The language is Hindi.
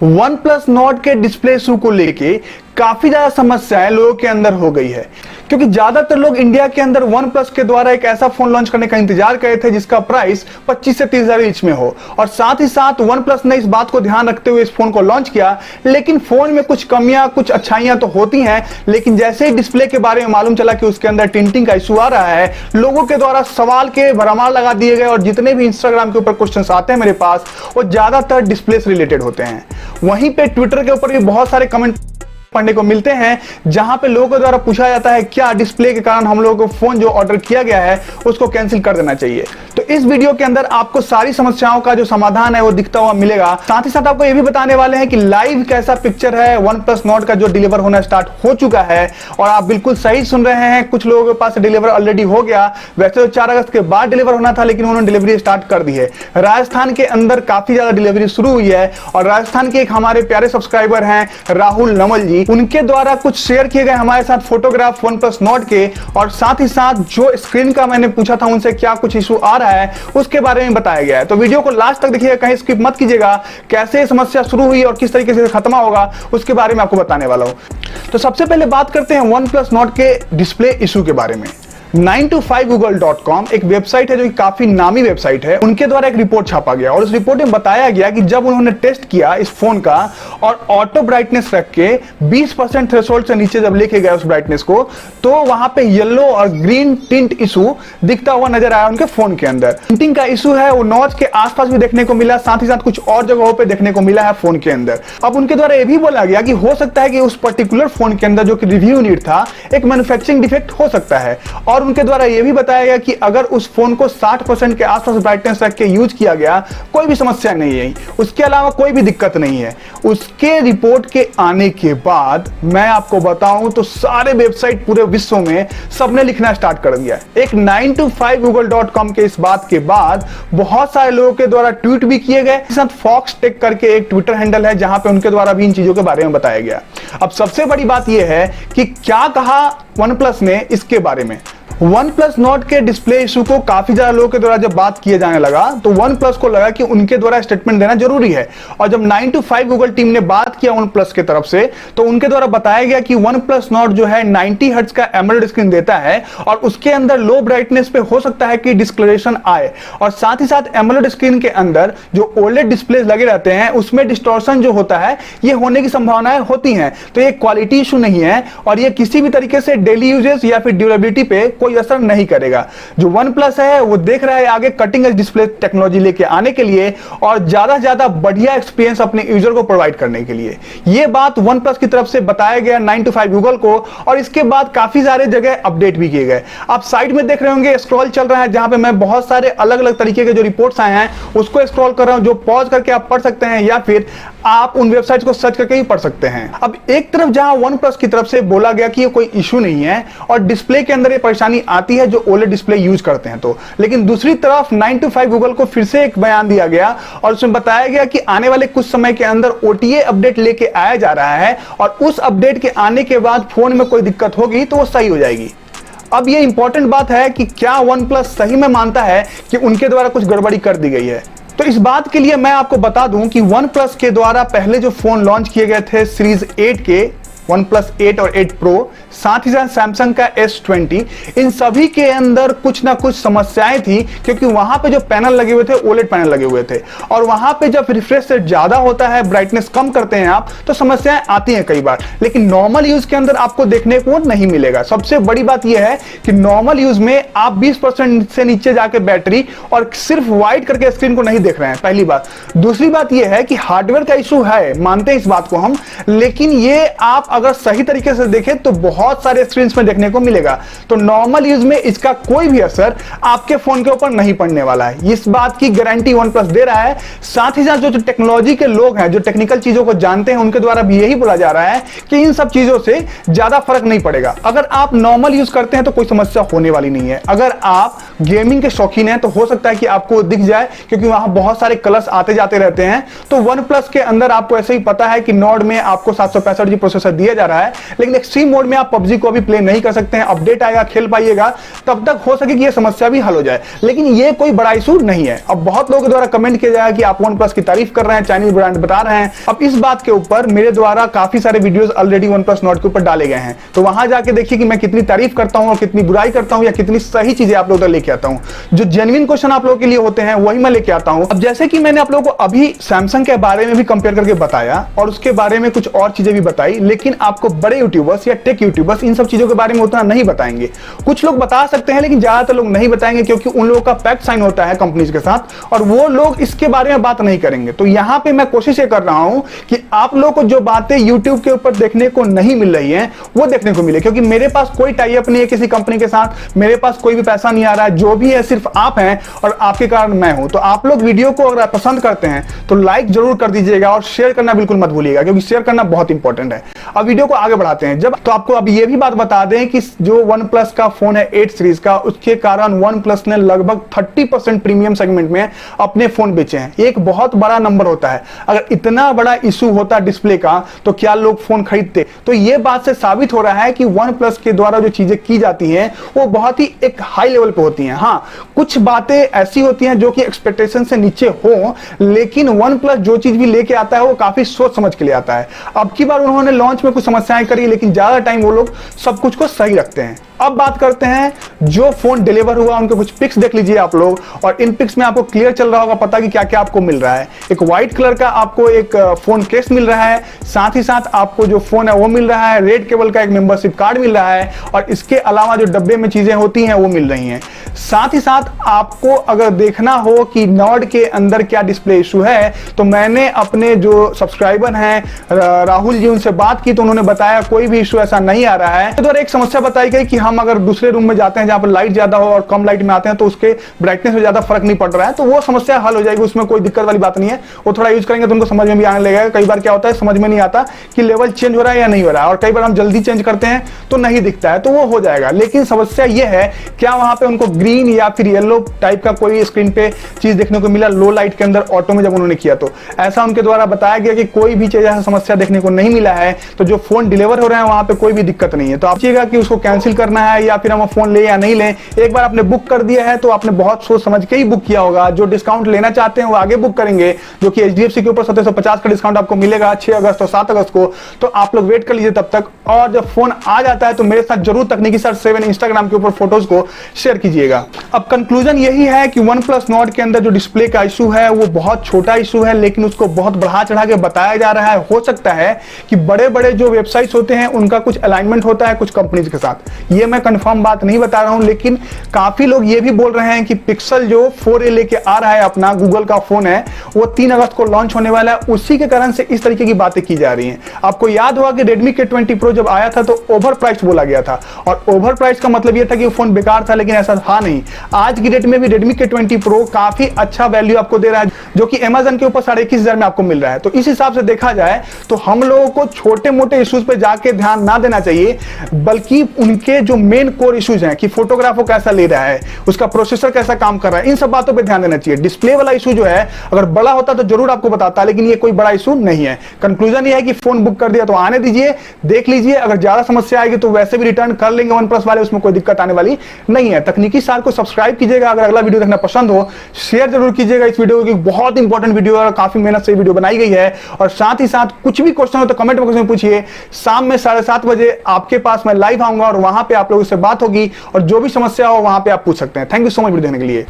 वन प्लस नॉट के डिस्प्ले इशू को लेके काफी ज्यादा समस्याएं लोगों के अंदर हो गई है, क्योंकि ज्यादातर लोग इंडिया के अंदर वन प्लस के द्वारा एक ऐसा फोन लॉन्च करने का इंतजार कर रहे थे जिसका प्राइस 25 से 30 हजार बीच में हो। और साथ ही साथ वन प्लस ने इस बात को ध्यान रखते हुए इस फोन को लॉन्च किया। लेकिन फोन में कुछ कमियां कुछ अच्छाइयां तो होती हैं, लेकिन जैसे ही डिस्प्ले के बारे में मालूम चला कि उसके अंदर टिंटिंग का इशू आ रहा है, लोगों के द्वारा सवाल के भरमार लगा दिए गए। और जितने भी इंस्टाग्राम के ऊपर क्वेश्चन आते हैं मेरे पास, वो ज्यादातर डिस्प्ले से रिलेटेड होते हैं। वहीं पे ट्विटर के ऊपर भी बहुत सारे कमेंट पढ़ने को मिलते हैं जहां पे लोगों के द्वारा पूछा जाता है क्या डिस्प्ले के कारण हम लोगों को फोन जो ऑर्डर किया गया है उसको कैंसिल कर देना चाहिए। तो इस वीडियो के अंदर आपको सारी समस्याओं का जो समाधान है वो दिखता हुआ मिलेगा। साथ ही साथ आपको ये भी बताने वाले हैं कि लाइव कैसा पिक्चर है वन प्लस नॉट का जो डिलीवर होना स्टार्ट हो चुका है। और आप बिल्कुल सही सुन रहे हैं, कुछ लोगों के पास डिलीवर ऑलरेडी हो गया। वैसे तो 4 अगस्त के बाद डिलीवर होना था, लेकिन उन्होंने डिलीवरी स्टार्ट कर दी है। राजस्थान के अंदर काफी ज्यादा डिलीवरी शुरू हुई है और राजस्थान के एक हमारे प्यारे सब्सक्राइबर हैं राहुल नमल जी, उनके द्वारा कुछ शेयर किए गए हमारे साथ फोटोग्राफ वन प्लस नॉट के। और साथ ही साथ जो स्क्रीन का मैंने पूछा था उनसे क्या कुछ इशू आ रहा है उसके बारे में बताया गया है। तो वीडियो को लास्ट तक देखिएगा, कहीं स्किप मत कीजिएगा। कैसे समस्या शुरू हुई और किस तरीके से खत्म होगा उसके बारे में आपको बताने वाला हूं। तो सबसे पहले बात करते हैं वन प्लस नॉट के डिस्प्ले इशू के बारे में। 9to5google.com एक वेबसाइट है जो कि काफी नामी वेबसाइट है, उनके द्वारा एक रिपोर्ट छापा गया और उस रिपोर्ट में बताया गया कि जब उन्होंने टेस्ट किया इस फोन का और ऑटो ब्राइटनेस रख के 20% थ्रेशोल्ड से नीचे जब लेके गया उस ब्राइटनेस को, तो वहां पे येलो और ग्रीन टिंट इशू दिखता हुआ नजर आया उनके फोन के अंदर। टिंटिंग का इशू है वो नॉच के आसपास भी देखने को मिला, साथ ही साथ कुछ और जगहों पे देखने को मिला है फोन के अंदर। अब उनके द्वारा यह भी बोला गया कि हो सकता है कि उस पर्टिकुलर फोन के अंदर जो कि रिव्यू यूनिट था एक मैन्युफैक्चरिंग डिफेक्ट हो सकता है। और उनके द्वारा यह भी बताया गया कि अगर उस फोन को 60% के आसपास ब्राइटनेस रख के यूज किया गया कोई भी समस्या नहीं है, उसके अलावा कोई भी दिक्कत नहीं है। उसके रिपोर्ट के आने के बाद मैं आपको बताऊं तो सारे वेबसाइट पूरे विश्व में सबने लिखना स्टार्ट कर दिया। एक 9to5google.com के इस बात के बाद बहुत सारे लोगों के द्वारा ट्वीट भी किए गए। साथ फॉक्स टेक करके एक ट्विटर हैंडल है जहां पे उनके द्वारा भी इन चीजों के बारे में बताया गया। अब सबसे बड़ी बात यह है कि क्या कहा वन प्लस ने इसके बारे में। वन प्लस नॉट के डिस्प्ले इशू को काफी ज्यादा लोगों के द्वारा जब बात किए जाने लगा तो वन प्लस को लगा कि उनके द्वारा स्टेटमेंट देना जरूरी है। और जब 9to5google टीम ने बात किया वन प्लस के तरफ से, तो उनके द्वारा बताया गया कि वन प्लस नॉट जो है 90 हर्ट्ज का एमोलेड स्क्रीन देता है और उसके अंदर लो ब्राइटनेस पे हो सकता है कि डिस्कलरेशन आए। और साथ ही साथ एमोलेड स्क्रीन के अंदर जो ओलेड डिस्प्ले लगे रहते हैं उसमें डिस्टॉर्शन जो होता है ये होने की संभावनाएं होती हैं। तो ये क्वालिटी इशू नहीं है और ये किसी भी तरीके से डेली यूजेस या फिर ड्यूरेबिलिटी पे कोई असर नहीं करेगा। जो वन प्लस है वो देख रहा है आगे कटिंग एज डिस्प्ले टेक्नोलॉजी लेके आने के लिए और ज्यादा से ज्यादा बढ़िया एक्सपीरियंस अपने यूजर को प्रोवाइड करने के लिए। ये बात वन प्लस की तरफ से बताया गया 9to5google को। और इसके बाद काफी सारे जगह अपडेट भी किए गए। आप साइड में देख रहे होंगे स्क्रॉल चल रहा है जहां पे मैं बहुत सारे अलग अलग तरीके के जो रिपोर्ट्स आए हैं उसको स्क्रॉल कर रहा हूं, जो पॉज करके आप पढ़ सकते हैं या फिर आप उन वेबसाइट्स को सर्च करके ही पढ़ सकते हैं। अब एक तरफ जहां वन प्लस की तरफ से बोला गया कि ये कोई इशू नहीं है और डिस्प्ले के अंदर ये परेशानी आती है जो ओलेड डिस्प्ले यूज करते हैं, तो लेकिन दूसरी तरफ 9to5google को फिर से एक बयान दिया गया और उसमें बताया गया कि आने वाले कुछ समय के अंदर OTA अपडेट लेके आया जा रहा है और उस अपडेट के आने के बाद फोन में कोई दिक्कत होगी तो वो सही हो जाएगी। अब ये इंपॉर्टेंट बात है कि क्या वन प्लस सही में मानता है कि उनके द्वारा कुछ गड़बड़ी कर दी गई है। तो इस बात के लिए मैं आपको बता दूं कि वन प्लस के द्वारा पहले जो फोन लॉन्च किए गए थे सीरीज 8 के, वन प्लस 8 और 8 प्रो, साथ ही साथ सैमसंग का S20, इन सभी के अंदर कुछ ना कुछ समस्याएं थी, क्योंकि वहां पे जो पैनल लगे हुए थे ओलेड पैनल लगे हुए थे और वहां पे जब रिफ्रेश रेट ज्यादा होता है, ब्राइटनेस कम करते हैं आप, तो समस्याएं आती हैं कई बार। लेकिन नॉर्मल यूज के अंदर आपको देखने को नहीं मिलेगा। सबसे बड़ी बात यह है कि नॉर्मल यूज में आप 20% से नीचे जाके बैटरी और सिर्फ वाइट करके स्क्रीन को नहीं देख रहे हैं, पहली बात। दूसरी बात यह है कि हार्डवेयर का इशू है, मानते हैं इस बात को हम, लेकिन ये आप अगर सही तरीके से देखें तो बहुत सारे स्क्रीन में देखने को मिलेगा। तो नॉर्मल यूज में इसका कोई भी असर आपके फोन के ऊपर नहीं पड़ने वाला है, इस बात की गारंटी वन प्लस दे रहा है। साथ ही साथ जो टेक्नोलॉजी के लोग हैं, जो टेक्निकल चीजों को जानते हैं, उनके द्वारा भी यही बोला जा रहा है कि इन सब चीजों से ज्यादा फर्क नहीं पड़ेगा। अगर आप नॉर्मल यूज करते हैं तो कोई समस्या होने वाली नहीं है। अगर आप गेमिंग के शौकीन हैं तो हो सकता है कि आपको दिख जाए, क्योंकि वहां बहुत सारे कलर्स आते जाते रहते हैं। तो वन प्लस के अंदर आपको ऐसे ही पता है कि नॉर्ड में आपको 765 जी प्रोसेसर दिया जा रहा है, लेकिन एक्सट्रीम मोड में आप पबजी को अभी प्ले नहीं कर सकते हैं। अपडेट आएगा, खेल पाइएगा, तब तक हो सके कि यह समस्या भी हल हो जाए, लेकिन ये कोई बड़ा इशू नहीं है। अब बहुत लोगों के द्वारा कमेंट किया जाएगा कि आप OnePlus की तारीफ कर रहे हैं, चाइनीज ब्रांड बता रहे हैं। अब इस बात के ऊपर मेरे द्वारा काफी सारे वीडियोस ऑलरेडी OnePlus Nord के ऊपर डाले गए हैं, तो वहां जाके देखिए कि मैं कितनी तारीफ करता हूं और कितनी बुराई करता हूं या कितनी सही चीजें आप लोगों तक लेके आता हूं। जो जेन्युइन क्वेश्चन आप लोगों के लिए होते हैं वही मैं लेके आता हूं। अब जैसे कि मैंने आप लोगों को अभी सैमसंग के बारे में भी कंपेयर करके बताया और उसके बारे में कुछ और चीजें भी बताई, लेकिन आपको बड़े यूट्यूबर्स या टेक यूट्यूबर्स इन सब चीजों के बारे में उतना नहीं बताएंगे। कुछ लोग बता सकते हैं लेकिन ज्यादातर लोग नहीं बताएंगे, क्योंकि उन लोगों का पैक्ट साइन होता है कंपनीज के साथ और वो लोग इसके बारे में बात नहीं करेंगे। तो यहां पे मैं कोशिश ये कर रहा हूं कि आप लोगों को जो बातें YouTube के ऊपर देखने को नहीं मिल रही हैं वो देखने को मिले, क्योंकि मेरे पास कोई टाई अप नहीं है किसी कंपनी के साथ, मेरे पास कोई भी पैसा नहीं आ रहा है, जो भी है सिर्फ आप हैं और आपके कारण मैं हूं। तो आप लोग वीडियो को अगर पसंद करते हैं तो लाइक जरूर कर दीजिएगा और शेयर करना बिल्कुल मत भूलिएगा, क्योंकि शेयर करना बहुत इंपॉर्टेंट है। अब वीडियो को आगे बढ़ाते हैं। जब तो आपको अब ये भी बात बता दें कि जो OnePlus का फोन है 8 सीरीज का, उसके कारण OnePlus ने लगभग 30% प्रीमियम सेगमेंट में अपने फोन बेचे हैं। एक बहुत बड़ा नंबर होता है। अगर इतना बड़ा इशू होता डिस्प्ले का तो क्या लोग फोन खरीदते? तो ये बात से साबित हो रहा है कि OnePlus के द्वारा जो चीजें की जाती हैं वो बहुत ही एक हाई लेवल पे होती हैं। हाँ, कुछ बातें ऐसी होती हैं जो कि एक्सपेक्टेशन से नीचे हो, लेकिन OnePlus जो चीज भी लेके आता है वो काफी सोच समझ के लिए आता है। अब की बार उन्होंने लॉन्च में कुछ समस्याएं करी, लेकिन ज्यादा टाइम वो लोग सब कुछ को सही रखते हैं। अब बात करते हैं जो फोन डिलीवर हुआ, उनके कुछ पिक्स देख लीजिए आप लोग, और इन पिक्स में आपको क्लियर चल रहा होगा पता कि क्या क्या आपको मिल रहा है। एक व्हाइट कलर का आपको एक फोन केस मिल रहा है, साथ ही साथ आपको जो फोन है वो मिल रहा है, रेड केबल का एक मेंबरशिप कार्ड मिल रहा है, और इसके अलावा जो डब्बे में चीजें होती हैं वो मिल रही हैं। साथ ही साथ आपको अगर देखना हो कि नॉर्ड के अंदर क्या डिस्प्ले इशू है, तो मैंने अपने जो सब्सक्राइबर हैं राहुल जी, उनसे बात की तो उन्होंने बताया कोई भी इशू ऐसा नहीं आ रहा है। तो एक समस्या बताई गई कि हम अगर दूसरे रूम में जाते हैं जहां पर लाइट ज्यादा हो और कम लाइट में आते हैं तो उसके ब्राइटनेस में ज्यादा फर्क नहीं पड़ रहा है, तो वो समस्या हल हो जाएगी, उसमें कोई दिक्कत वाली बात नहीं है। वो थोड़ा यूज करेंगे तो उनको समझ में भी आने लगेगा। कई बार क्या होता है समझ में नहीं आता कि लेवल चेंज हो रहा है या नहीं हो रहा है, और कई बार हम जल्दी चेंज करते हैं तो नहीं दिखता है, तो वो हो जाएगा। लेकिन समस्या ये है क्या वहां पे उनको ग्रीन या फिर येलो टाइप का कोई स्क्रीन पे चीज देखने को मिला लो लाइट के अंदर ऑटो में जब उन्होंने किया, तो ऐसा उनके द्वारा बताया गया कि कोई भी चीज ऐसा समस्या देखने को नहीं मिला है। तो जो फोन डिलीवर हो रहे हैं वहां पे कोई भी दिक्कत नहीं है। तो आप चाहिएगा कि उसको कैंसिल करना है या फिर हम फोन ले या नहीं लें। एक बार आपने बुक कर दिया है तो आपने बहुत सोच समझ के ही बुक किया होगा। जो डिस्काउंट लेना चाहते हैं वो आगे बुक करेंगे, जो कि HDFC के ऊपर 1750 का डिस्काउंट आपको मिलेगा 6 अगस्त और 7 अगस्त को, तो आप लोग वेट कर लीजिए तब तक। और जब फोन आ जाता है तो मेरे साथ जरूर तकनीकी सर 7 इंस्टाग्राम के ऊपर फोटोज को शेयर कीजिएगा। अब कंक्लूजन यही है कि OnePlus Nord के अंदर जो डिस्प्ले का इशू है वो बहुत छोटा इशू है, लेकिन उसको बहुत बढ़ा चढ़ा के बताया जा रहा है। हो सकता है कि बड़े बड़े जो वेबसाइट्स होते हैं उनका कुछ अलाइनमेंट होता है कुछ कंपनीज के साथ, ये मैं कंफर्म बात नहीं बता रहा हूं, लेकिन काफी लोग ये भी बोल रहे हैं कि पिक्सल जो 4a लेके आ रहा है अपना गूगल का फोन है वो 3 अगस्त को लॉन्च होने वाला है, उसी के कारण से इस तरीके की बातें की जा रही हैं। आपको याद होगा कि Redmi K20 Pro जब आया था तो ओवर प्राइस बोला गया था, और ओवर प्राइस का मतलब यह था कि वो फोन बेकार था, लेकिन ऐसा था नहीं। आज की डेट में भी Redmi K20 Pro काफी अच्छा वैल्यू आपको दे रहा है, जो कि Amazon के ऊपर 21,500 में आपको मिल रहा है। तो इस हिसाब से देखा जाए तो हम लोगों को छोटे मोटे इश्यूज पे जाके ध्यान ना देना चाहिए, बल्कि उनके जो मेन कोर इश्यूज हैं कि फोटोग्राफो कैसा ले रहा है, उसका प्रोसेसर कैसा काम कर रहा है, इन सब बातों पे ध्यान देना चाहिए। डिस्प्ले वाला इशू जो है अगर बड़ा होता तो जरूर आपको बताता, लेकिन ये कोई बड़ा इशू नहीं है। कंक्लूजन ये है कि फोन बुक कर दिया तो आने दीजिए, देख लीजिए, अगर ज्यादा समस्या आएगी तो वैसे भी रिटर्न कर लेंगे OnePlus वाले, उसमें कोई दिक्कत आने वाली नहीं है। तकनीकी सार को सब्सक्राइब कीजिएगा, अगर अगला वीडियो देखना पसंद हो शेयर जरूर कीजिएगा इस वीडियो की, बहुत इंपॉर्टेंट वीडियो है और काफी मेहनत से वीडियो बनाई गई है। और साथ ही साथ कुछ भी क्वेश्चन हो तो कमेंट बॉक्स में पूछिए। शाम में 7:30 बजे आपके पास मैं लाइव आऊंगा और वहां पे आप लोगों से बात होगी, और जो भी समस्या हो वहां पे आप पूछ सकते हैं। Thank you so much video देखने के लिए।